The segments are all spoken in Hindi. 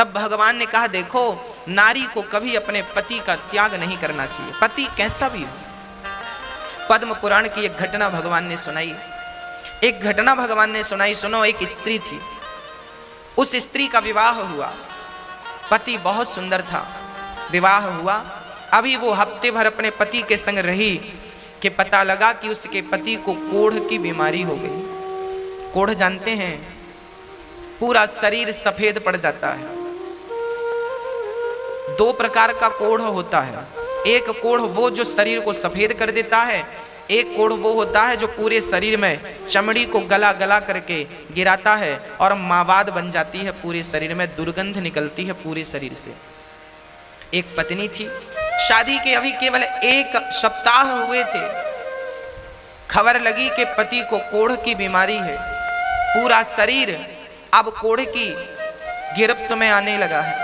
तब भगवान ने कहा देखो नारी को कभी अपने पति का त्याग नहीं करना चाहिए, पति कैसा भी हो। पद्म पुराण की एक घटना भगवान ने सुनाई, एक घटना भगवान ने सुनाई। सुनो, एक स्त्री थी, उस स्त्री का विवाह हुआ, पति बहुत सुंदर था, विवाह हुआ। अभी वो हफ्ते भर अपने पति के संग रही कि पता लगा कि उसके पति को कोढ़ की बीमारी हो गई। कोढ़ जानते हैं, पूरा शरीर सफेद पड़ जाता है। दो प्रकार का कोढ़ होता है, एक कोढ़ वो जो शरीर को सफेद कर देता है, एक कोढ़ वो होता है जो पूरे शरीर में चमड़ी को गला गला करके गिराता है और मावाद बन जाती है, पूरे शरीर में दुर्गंध निकलती है पूरे शरीर से। एक पत्नी थी, शादी के अभी केवल 1 सप्ताह हुए थे, खबर लगी कि पति को कोढ़ की बीमारी है, पूरा शरीर अब कोढ़ की गिरफ्त में आने लगा है,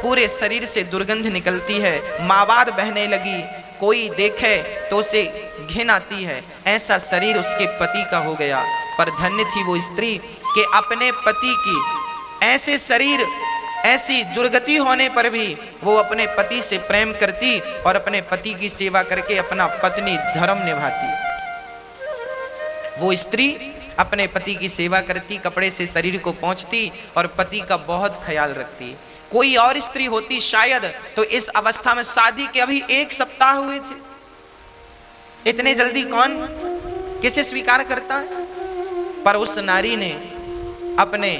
पूरे शरीर से दुर्गंध निकलती है, मावाद बहने लगी, कोई देखे तो उसे घिन आती है, ऐसा शरीर उसके पति का हो गया। पर धन्य थी वो स्त्री कि अपने पति की ऐसे शरीर, ऐसी दुर्गति होने पर भी वो अपने पति से प्रेम करती और अपने पति की सेवा करके अपना पत्नी धर्म निभाती। वो स्त्री अपने पति की सेवा करती, कपड़े से शरीर को पोंछती और पति का बहुत ख्याल रखती। कोई और स्त्री होती शायद तो इस अवस्था में शादी के अभी 1 सप्ताह हुए थे, इतने जल्दी कौन किसे स्वीकार करता है। पर उस नारी ने अपने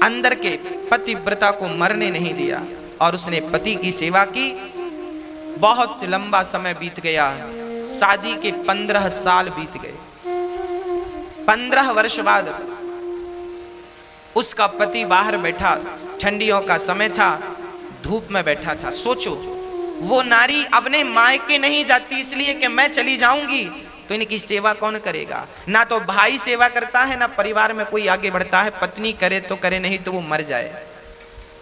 अंदर के पतिव्रता को मरने नहीं दिया और उसने पति की सेवा की। बहुत लंबा समय बीत गया, शादी के 15 साल बीत गए। 15 वर्ष बाद उसका पति बाहर बैठा, ठंडियों का समय था, धूप में बैठा था। सोचो, वो नारी अपने मायके नहीं जाती इसलिए कि मैं चली जाऊंगी तो इनकी सेवा कौन करेगा। ना तो भाई सेवा करता है, ना परिवार में कोई आगे बढ़ता है, पत्नी करे तो करे, नहीं तो वो मर जाए।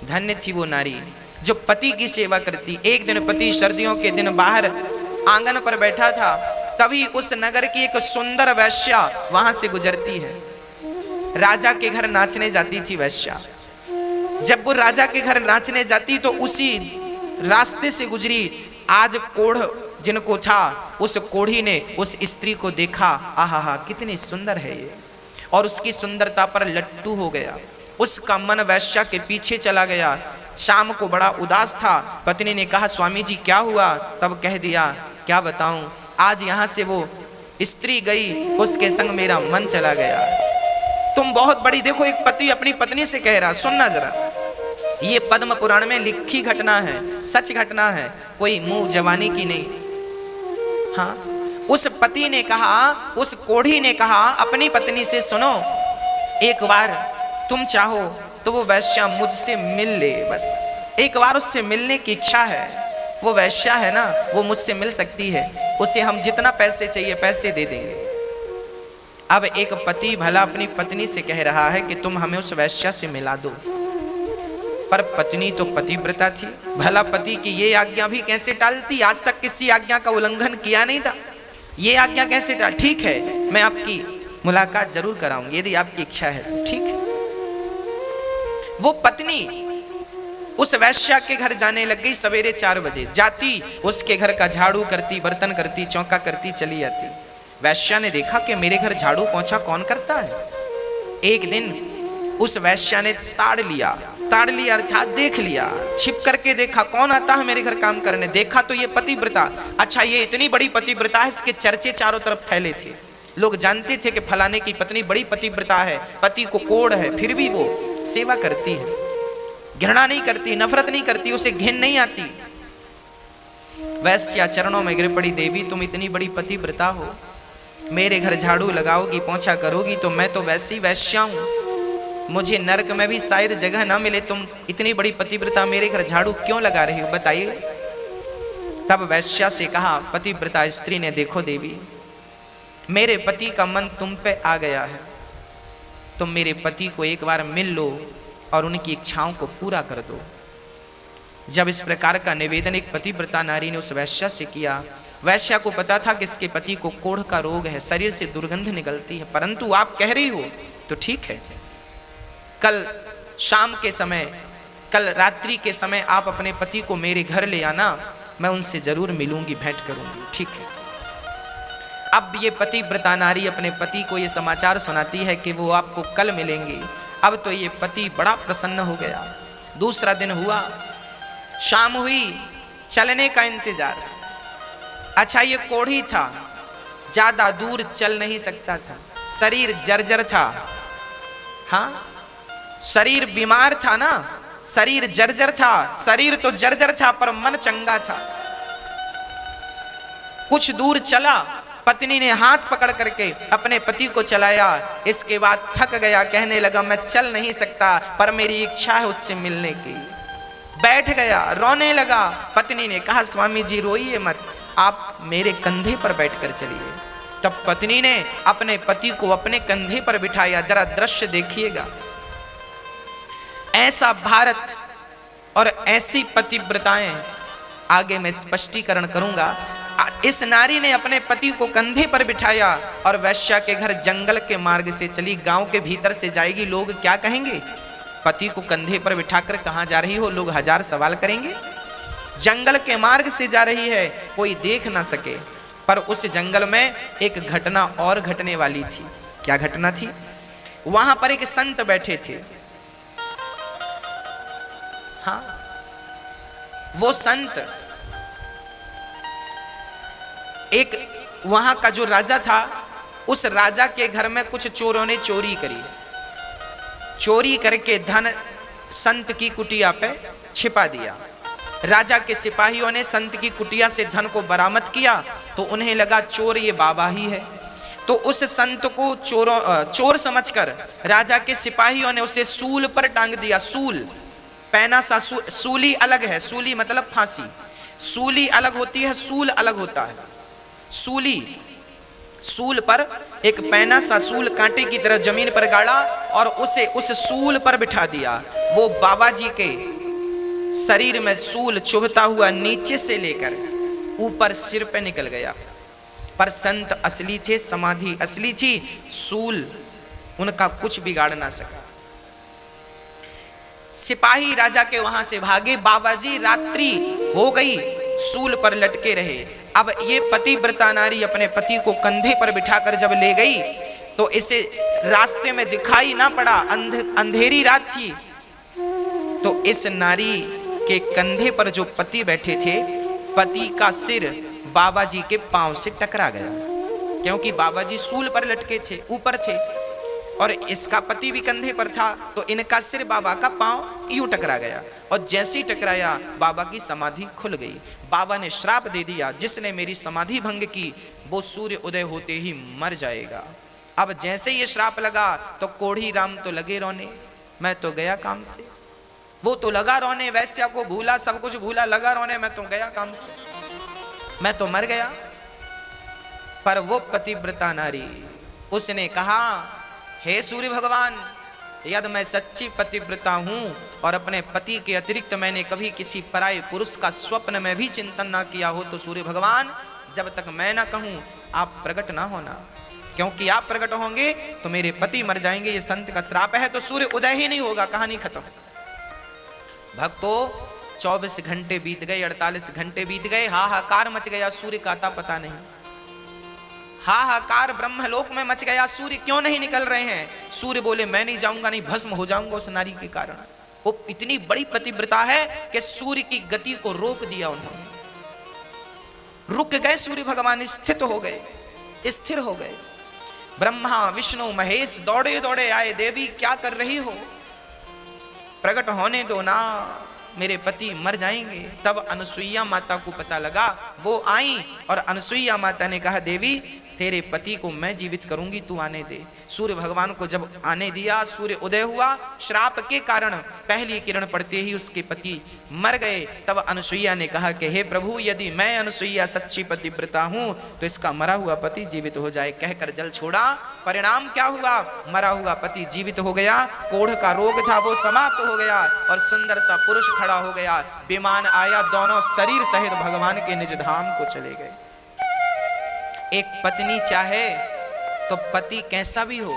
धन्य थी वो नारी जो पति की सेवा करती। एक दिन पति सर्दियों के दिन बाहर आंगन पर बैठा था, तभी उस नगर की एक सुंदर वैश्या वहां से गुजरती है। राजा के घर नाचने जाती थी वैश्या। जब वो राजा के घर नाचने जाती तो उसी रास्ते से गुजरी। आज कोढ़ जिनको था, उस कोढ़ी ने उस स्त्री को देखा, आहा कितनी सुंदर है ये, और उसकी सुंदरता पर लट्टू हो गया। उसका मन वैश्या के पीछे चला गया। शाम को बड़ा उदास था। पत्नी ने कहा, स्वामी जी क्या हुआ? तब कह दिया, क्या बताऊं, आज यहाँ से वो स्त्री गई, उसके संग मेरा मन चला गया। तुम बहुत बड़ी, देखो एक पति अपनी पत्नी से कह रहा, सुनना जरा, ये पद्म पुराण में लिखी घटना है, सच घटना है, कोई मुंह जवानी की नहीं। हाँ, उस पति ने कहा, उस कोढ़ी ने कहा अपनी पत्नी से, सुनो एक बार तुम चाहो तो वो वैश्या मुझसे मिल ले, बस एक बार उससे मिलने की इच्छा है। वो वैश्या है ना, वो मुझसे मिल सकती है, उसे हम जितना पैसे चाहिए पैसे दे देंगे। अब एक पति भला अपनी पत्नी से कह रहा है कि तुम हमें उस वैश्या से मिला दो, पर पत्नी तो पतिव्रता थी, भला पति की ये आज्ञा भी कैसे टालती? आज तक किसी आज्ञा का उल्लंघन किया नहीं था, ये आज्ञा कैसे टाल? ठीक है, मैं आपकी मुलाकात जरूर कराऊंगी, यदि आपकी इच्छा है तो ठीक है। वो पत्नी उस वैश्या के घर जाने लग गई। सवेरे 4 बजे जाती, उसके घर का झाड़ू करती, बर्तन करती, चौका करती, चली जाती। वैश्या ने देखा कि मेरे घर झाड़ू पोंछा कौन करता है। एक दिन उस वैश्या ने ताड़ लिया अर्थात देख लिया, छिप करके देखा कौन आता है मेरे घर काम करने। देखा तो ये पतिव्रता, अच्छा ये इतनी बड़ी पतिव्रता है, इसके चर्चे चारों तरफ फैले थे। लोग जानते थे कि फलाने की पत्नी बड़ी पतिव्रता है, पति को कोढ़ है, फिर भी वो सेवा करती है, घृणा नहीं करती, नफरत नहीं करती, उसे घिन नहीं आती। वैश्या चरणों में गिर पड़ी, देवी तुम इतनी बड़ी पतिव्रता हो, मेरे घर झाड़ू लगाओगी, पोंछा करोगी, तो मैं तो वैसी वैश्या हूं, मुझे नरक में भी शायद जगह ना मिले, तुम इतनी बड़ी पतिव्रता मेरे घर झाड़ू क्यों लगा रही हो, बताइए। तब वैश्या से कहा पतिव्रता स्त्री ने, देखो देवी, मेरे पति का मन तुम पे आ गया है, तुम मेरे पति को एक बार मिल लो और उनकी इच्छाओं को पूरा कर दो। जब इस प्रकार का निवेदन एक पतिव्रता नारी ने उस वैश्या से किया, वैश्या को पता था कि इसके पति को कोढ़ का रोग है, शरीर से दुर्गंध निकलती है, परंतु आप कह रही हो तो ठीक है, कल शाम के समय, कल रात्रि के समय आप अपने पति को मेरे घर ले आना, मैं उनसे जरूर मिलूंगी, भेंट करूंगी। ठीक है। अब ये पतिव्रता नारी अपने पति को ये समाचार सुनाती है कि वो आपको कल मिलेंगे। अब तो ये पति बड़ा प्रसन्न हो गया। दूसरा दिन हुआ, शाम हुई, चलने का इंतजार। अच्छा, ये कोढ़ी था, ज्यादा दूर चल नहीं सकता था, शरीर जर्जर था। हाँ, शरीर बीमार था ना, शरीर जर्जर था। शरीर तो जर्जर था पर मन चंगा था। कुछ दूर चला, पत्नी ने हाथ पकड़ करके अपने पति को चलाया। इसके बाद थक गया, कहने लगा मैं चल नहीं सकता पर मेरी इच्छा है उससे मिलने की। बैठ गया, रोने लगा। पत्नी ने कहा स्वामी जी रोइए मत, आप मेरे कंधे पर बैठकर चलिए। तब पत्नी ने अपने पति को अपने कंधे पर बिठाया। जरा दृश्य देखिएगा, ऐसा भारत और ऐसी पतिव्रताएं आगे मैं स्पष्टीकरण करूंगा। इस नारी ने अपने पति को कंधे पर बिठाया और वैश्या के घर जंगल के मार्ग से चली, गांव के भीतर से जाएगी। लोग क्या कहेंगे, पति को कंधे पर बिठाकर कहां जा रही हो, लोग हजार सवाल करेंगे। जंगल के मार्ग से जा रही है, कोई देख ना सके। पर उस जंगल में एक घटना और घटने वाली थी। क्या घटना थी? वहां पर एक संत बैठे थे। हाँ, वो संत, एक वहां का जो राजा था, उस राजा के घर में कुछ चोरों ने चोरी करी। चोरी करके धन संत की कुटिया पे छिपा दिया। राजा के सिपाहियों ने संत की कुटिया से धन को बरामद किया तो उन्हें लगा चोर ये बाबा ही है। तो उस संत को चोर समझकर राजा के सिपाहियों ने उसे सूल पर टांग दिया। सूल, पैना सा सूली अलग है, सूली मतलब फांसी। सूली अलग होती है, सूल अलग होता है। सूल पर एक पैना सा सूल कांटे की तरह जमीन पर गाड़ा और उसे उस सूल पर बिठा दिया। वो बाबा जी के शरीर में सूल चुभता हुआ नीचे से लेकर ऊपर सिर पे निकल गया। पर संत असली थे, समाधि असली थी, सूल उनका कुछ बिगाड़ ना सका। सिपाही राजा के वहां से भागे। बाबा जी रात्रि हो गई, सूल पर लटके रहे। अब ये पतिव्रता नारी अपने पति को कंधे पर बिठाकर जब ले गई तो इसे रास्ते में दिखाई ना पड़ा, अंधेरी रात थी। तो इस नारी के कंधे पर जो पति बैठे थे, पति का सिर बाबा जी के पांव से टकरा गया, क्योंकि बाबा जी सूल पर लटके थे, ऊपर थे, और इसका पति भी कंधे पर था। तो इनका सिर बाबा का पांव यूं टकरा गया, और जैसे ही टकराया बाबा की समाधि खुल गई। बाबा ने श्राप दे दिया, जिसने मेरी समाधि भंग की वो सूर्य उदय होते ही मर जाएगा। अब जैसे ये श्राप लगा तो कोढ़ी राम तो लगे रोने, मैं तो गया काम से। वो तो लगा रोने, वैश्या को भूला, सब कुछ भूला, लगा रोने, मैं तो गया काम से, मैं तो मर गया। पर वो पतिव्रता नारी, उसने कहा हे सूर्य भगवान, यदि मैं सच्ची पतिव्रता हूं और अपने पति के अतिरिक्त मैंने कभी किसी पराये पुरुष का स्वप्न में भी चिंतन ना किया हो, तो सूर्य भगवान जब तक मैं ना कहूं आप प्रकट ना होना, क्योंकि आप प्रकट होंगे तो मेरे पति मर जाएंगे। ये संत का श्राप है। तो सूर्य उदय ही नहीं होगा, कहानी खत्म। भक्तों 24 घंटे बीत गए, 48 घंटे बीत गए, हाहाकार मच गया, सूर्य का आता पता नहीं। हाहाकार ब्रह्मलोक में मच गया, सूर्य क्यों नहीं निकल रहे हैं। सूर्य बोले मैं नहीं जाऊंगा, नहीं भस्म हो जाऊंगा उस नारी के कारण। वो इतनी बड़ी पतिव्रता है कि सूर्य की गति को रोक दिया उन्होंने। रुक गए सूर्य भगवान, स्थित हो गए, स्थिर हो गए। ब्रह्मा विष्णु महेश दौड़े दौड़े आए, देवी क्या कर रही हो, प्रकट होने दो ना, मेरे पति मर जाएंगे। तब अनुसुईया माता को पता लगा, वो आई और अनुसुईया माता ने कहा देवी तेरे पति को मैं जीवित करूंगी, तू आने दे। सूर्य भगवान को जब आने दिया, सूर्य उदय हुआ, श्राप के कारण पहली किरण पड़ते ही उसके पति मर गए। तब अनुसुईया ने कहा कि हे प्रभु, यदि मैं अनुसुईया सच्ची पतिव्रता हूं तो इसका मरा हुआ पति जीवित हो जाए। कहकर जल छोड़ा। परिणाम क्या हुआ, मरा हुआ पति जीवित हो गया, कोढ़ का रोग था वो समाप्त हो गया, और सुंदर सा पुरुष खड़ा हो गया। विमान आया, दोनों शरीर सहित भगवान के निज धाम को चले गए। एक पत्नी चाहे तो पति कैसा भी हो,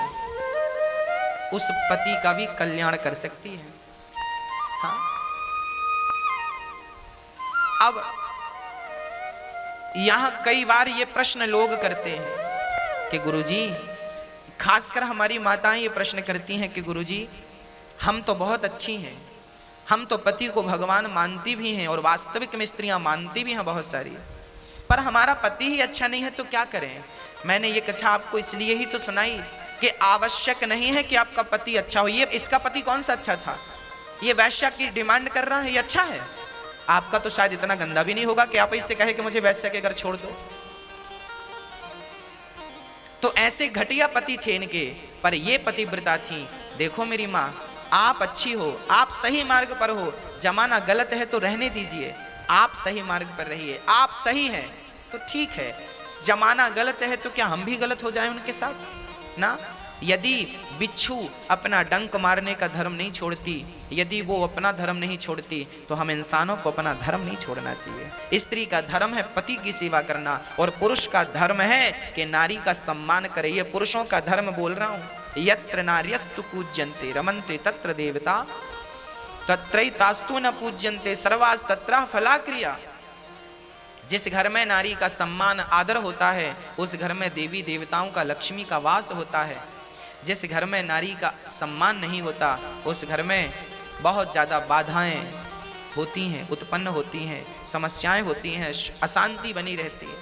उस पति का भी कल्याण कर सकती है। हाँ? अब यहां कई बार ये प्रश्न लोग करते हैं कि गुरुजी, खासकर हमारी माताएं ये प्रश्न करती हैं कि गुरुजी, हम तो बहुत अच्छी हैं, हम तो पति को भगवान मानती भी हैं और वास्तविक में स्त्रियां मानती भी हैं बहुत सारी, पर हमारा पति ही अच्छा नहीं है तो क्या करें। मैंने ये कथा आपको इसलिए ही तो सुनाई कि आवश्यक नहीं है कि आपका पति अच्छा हो। ये इसका पति कौन सा अच्छा था? ये वैश्या की डिमांड कर रहा है, ये अच्छा है? आपका तो शायद इतना गंदा भी नहीं होगा कि आप इससे कहे कि मुझे वैश्या के घर छोड़ दो। तो ऐसे घटिया पति थे इनके, पर ये पतिव्रता थी। देखो मेरी माँ, आप अच्छी हो, आप सही मार्ग पर हो, जमाना गलत है तो रहने दीजिए, आप सही मार्ग पर रहिए, आप सही हैं तो ठीक है। जमाना गलत है तो क्या हम भी गलत हो जाएं उनके साथ ना? यदि बिच्छू अपना डंक मारने का धर्म नहीं छोड़ती, यदि वो अपना धर्म नहीं छोड़ती, तो हम इंसानों को अपना धर्म नहीं छोड़ना चाहिए। स्त्री का धर्म है पति की सेवा करना, और पुरुष का धर्म है कि नारी का सम्मान करे। ये पुरुषों का धर्म बोल रहा हूं। यत्र नार्यस्तु पूज्यन्ते रमन्ते तत्र देवता तत्रैतास्तु न पूज्यन्ते सर्वास् तत्र फलाक्रिया। जिस घर में नारी का सम्मान आदर होता है, उस घर में देवी देवताओं का, लक्ष्मी का वास होता है। जिस घर में नारी का सम्मान नहीं होता, उस घर में बहुत ज़्यादा बाधाएं होती हैं, उत्पन्न होती हैं, समस्याएं होती हैं, अशांति बनी रहती है।